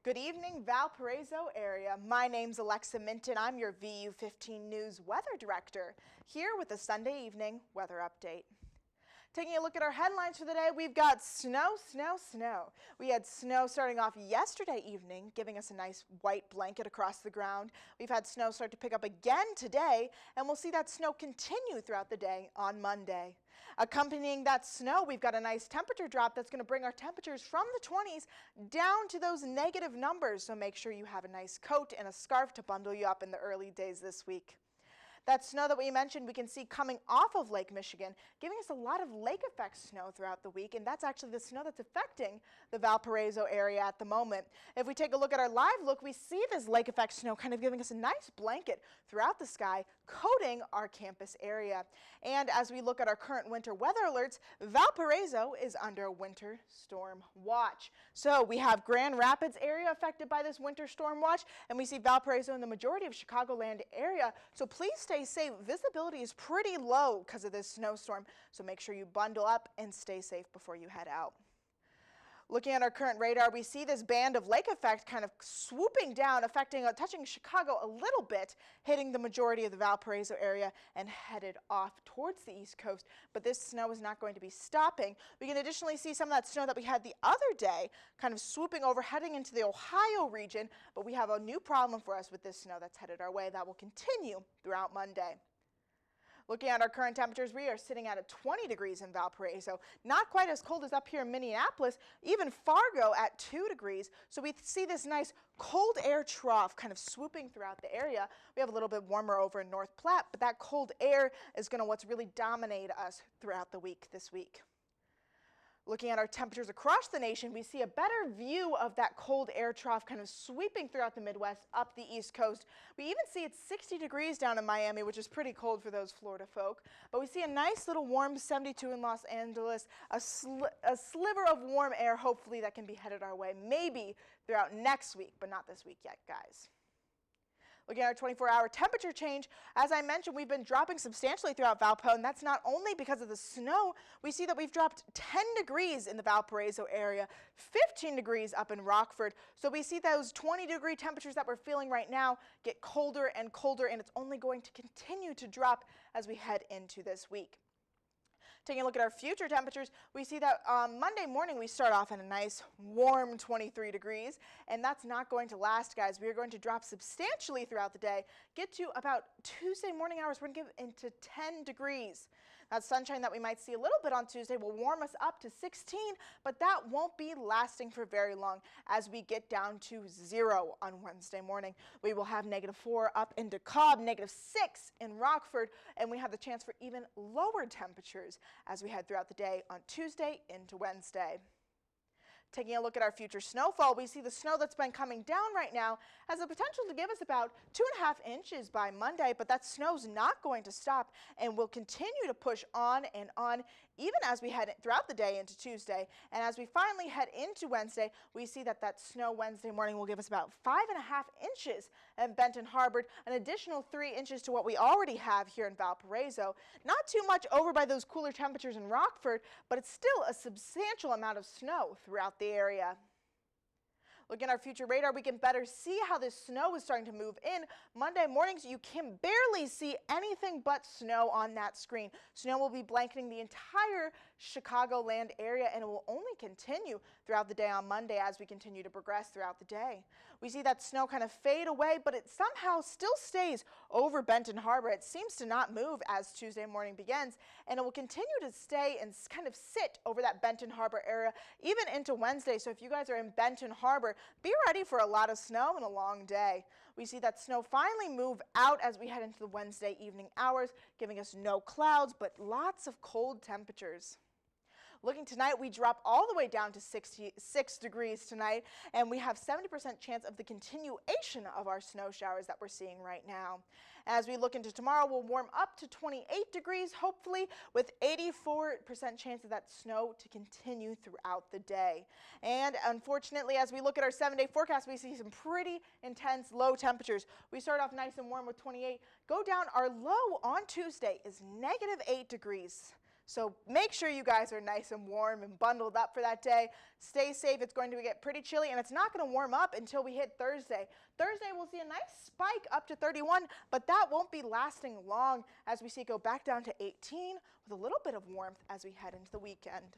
Good evening, Valparaiso area. My name's Alexa Minton. I'm your VU15 News Weather Director, here with the Sunday evening weather update. Taking a look at our headlines for the day, we've got snow, snow, snow. We had snow starting off yesterday evening, giving us a nice white blanket across the ground. We've had snow start to pick up again today, and we'll see that snow continue throughout the day on Monday. Accompanying that snow, we've got a nice temperature drop that's going to bring our temperatures from the 20s down to those negative numbers, so make sure you have a nice coat and a scarf to bundle you up in the early days this week. That snow that we mentioned we can see coming off of Lake Michigan, giving us a lot of lake effect snow throughout the week, and that's actually the snow that's affecting the Valparaiso area at the moment. If we take a look at our live look, we see this lake effect snow kind of giving us a nice blanket throughout the sky, coating our campus area. And as we look at our current winter weather alerts, Valparaiso is under a winter storm watch. So we have Grand Rapids area affected by this winter storm watch, and we see Valparaiso in the majority of Chicagoland area. So please stay safe. Visibility is pretty low because of this snowstorm, so make sure you bundle up and stay safe before you head out. Looking at our current radar, we see this band of lake effect kind of swooping down, touching Chicago a little bit, hitting the majority of the Valparaiso area and headed off towards the East Coast. But this snow is not going to be stopping. We can additionally see some of that snow that we had the other day kind of swooping over, heading into the Ohio region. But we have a new problem for us with this snow that's headed our way that will continue throughout Monday. Looking at our current temperatures, we are sitting at 20 degrees in Valparaiso. Not quite as cold as up here in Minneapolis, even Fargo at 2 degrees. So we see this nice cold air trough kind of swooping throughout the area. We have a little bit warmer over in North Platte, but that cold air is going to really dominate us throughout the week this week. Looking at our temperatures across the nation, we see a better view of that cold air trough kind of sweeping throughout the Midwest, up the East Coast. We even see it's 60 degrees down in Miami, which is pretty cold for those Florida folk. But we see a nice little warm 72 in Los Angeles, a sliver of warm air, hopefully, that can be headed our way, maybe throughout next week, but not this week yet, guys. Looking at our 24-hour temperature change, as I mentioned, we've been dropping substantially throughout Valpo, and that's not only because of the snow. We see that we've dropped 10 degrees in the Valparaiso area, 15 degrees up in Rockford. So we see those 20-degree temperatures that we're feeling right now get colder and colder, and it's only going to continue to drop as we head into this week. Taking a look at our future temperatures, we see that Monday morning we start off at a nice warm 23 degrees, and that's not going to last, guys. We are going to drop substantially throughout the day, get to about Tuesday morning hours, we're going to get into 10 degrees. That sunshine that we might see a little bit on Tuesday will warm us up to 16, but that won't be lasting for very long as we get down to 0 on Wednesday morning. We will have -4 up into Cobb, -6 in Rockford, and we have the chance for even lower temperatures as we head throughout the day on Tuesday into Wednesday. Taking a look at our future snowfall, we see the snow that's been coming down right now has the potential to give us about 2.5 inches by Monday, but that snow's not going to stop and will continue to push on and on even as we head throughout the day into Tuesday. And as we finally head into Wednesday, we see that that snow Wednesday morning will give us about 5.5 inches in Benton Harbor, an additional 3 inches to what we already have here in Valparaiso. Not too much over by those cooler temperatures in Rockford, but it's still a substantial amount of snow throughout the area. Looking at our future radar, we can better see how this snow is starting to move in. Monday mornings, you can barely see anything but snow on that screen. Snow will be blanketing the entire Chicagoland area, and it will only continue throughout the day on Monday as we continue to progress throughout the day. We see that snow kind of fade away, but it somehow still stays over Benton Harbor. It seems to not move as Tuesday morning begins, and it will continue to stay and kind of sit over that Benton Harbor area even into Wednesday. So if you guys are in Benton Harbor, be ready for a lot of snow and a long day. We see that snow finally move out as we head into the Wednesday evening hours, giving us no clouds, but lots of cold temperatures. Looking tonight, we drop all the way down to 66 degrees tonight, and we have 70% chance of the continuation of our snow showers that we're seeing right now. As we look into tomorrow, we'll warm up to 28 degrees, hopefully, with 84% chance of that snow to continue throughout the day. And unfortunately, as we look at our 7-day forecast, we see some pretty intense low temperatures. We start off nice and warm with 28. Go down, our low on Tuesday is -8 degrees. So make sure you guys are nice and warm and bundled up for that day. Stay safe. It's going to get pretty chilly, and it's not going to warm up until we hit Thursday. Thursday, we'll see a nice spike up to 31, but that won't be lasting long as we see it go back down to 18 with a little bit of warmth as we head into the weekend.